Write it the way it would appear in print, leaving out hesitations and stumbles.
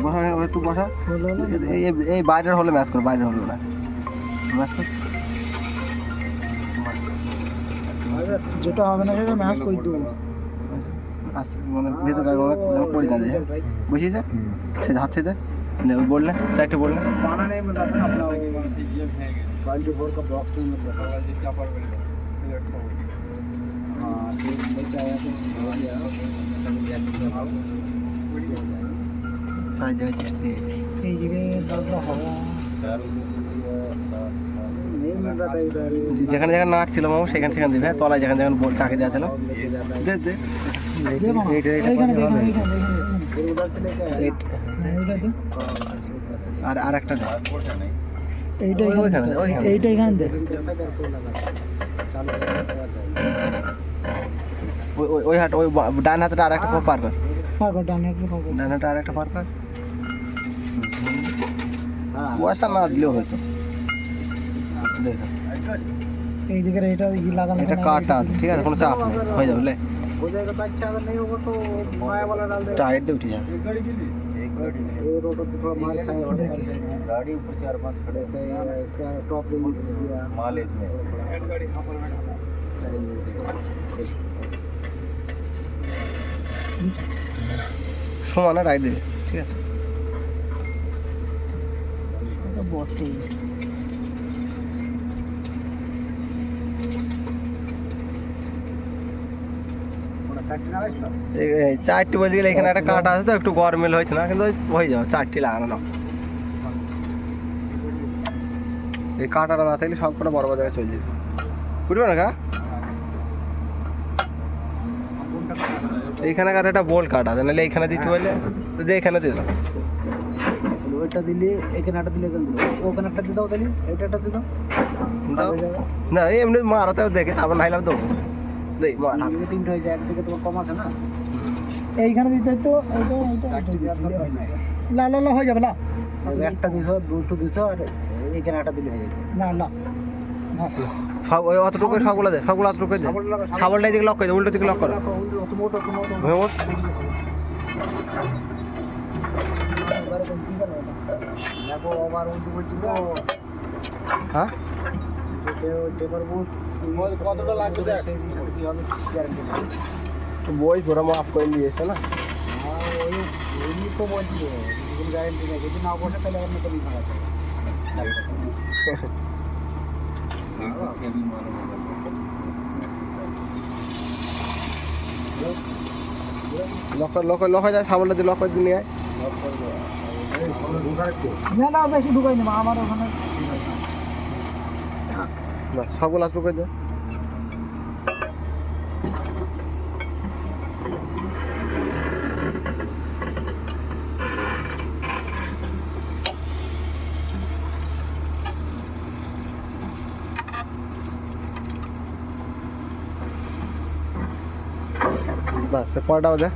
বসা একটু বসা এই বাইরের হলে ম্যাচ কর বাইরের হলো না ম্যাচ কর যেটা হবে না সেটা ম্যাচ করে দেবো আস্তে মানে ভেতরে পড়ে না যায় বুঝিয়ে যা সে হাত से ने बोलना चाटे बोलना पाना नहीं मिल रहा था अपना ये है 24 का बॉक्स में मतलब क्या पर हां ठीक लेके आया तो हो गया सारी जगह चिश्ती এই জায়গায় দাদা হওয়া नहीं मिल रहा था इधर যেখানে যেখানে নাট ছিল মামু সেখানে সেখানে দিবে তলায় যেখানে যেখানে বল চাকে দেওয়া ছিল দে দে এইখানে দেখুন এইখানে উধর से लेके आया এইটা দে আর আরেকটা দে এইটা এখানে দে ওই হাট ওই ডান হাতটা আরেকটা পার কর ডান হাতটা আরেকটা পার কর ওয়াসা না দিলেও হয়তো দেখো এই দিকে এটা লাগানো এটা কাটা আছে ঠিক আছে কোনো চাপ নেই হয়ে যাবে লে हो जाएगा तो अच्छा अगर नहीं होगा तो नया वाला डाल दे टायर दे उठ जाए एक गाड़ी के लिए ये रोड पे थोड़ा मार खाए गाड़ी ऊपर 4-5 खड़े से इसका टॉप रिंग दिया माल इसमें गाड़ी यहां पर करेंगे সমানে রাইড দে ঠিক আছে এটা বটে চারটি বলতে গেলে এখানে একটা কাটা আছে তো একটু গরমেল হয়েছে না কিন্তু হয়ে যাবে চারটি লাগানো না এই কাটাটা না থাকলে সব করে বড় বড় জায়গায় চলে যেত বুঝবে না কা এইখানকার একটা বোল কাটা আছে নাহলে এইখানে দিতে বললে তো যে এখানে দিয়ে দাও ওইটা দিলে এখানে একটা দিলে ওখানে একটা দিয়ে দাও তাহলে এইটা একটা দিয়ে দাও না এমনি মারতেও দেখে তারপর নাইলাম দেবো দেই মার এই তিনটা হয়ে যায় একদিকে তোমার কম আছে না এইখানে দিতে তো লা লা লা হয়ে যাবে না একটা দিছো দুটো দিছো আর এইখানে একটা দিলে হয়ে যাবে না না সব ওই অতটুকু সবগুলো দে সবগুলো অতটুকু দে সাবলটা দিকে লক করে দে উল্টো দিকে লক করো দেখো আবার উল্টো বলছি তো হ্যাঁ কতটা লাগবে দেখ কি হবে গ্যারান্টি বই পুরো মাফ করে নিয়েছে না ওই তো বলছি গ্যারান্টি নেই যদি না বসে তাহলে অন্য কোনো লক হয়ে যায় সাবলটা দিয়ে লক করে দিয়ে নিয়ে আয় না না বেশি ঢুকাই না আমার ওখানে না সবগুলো আসলো করে দে बस पलटाओ दे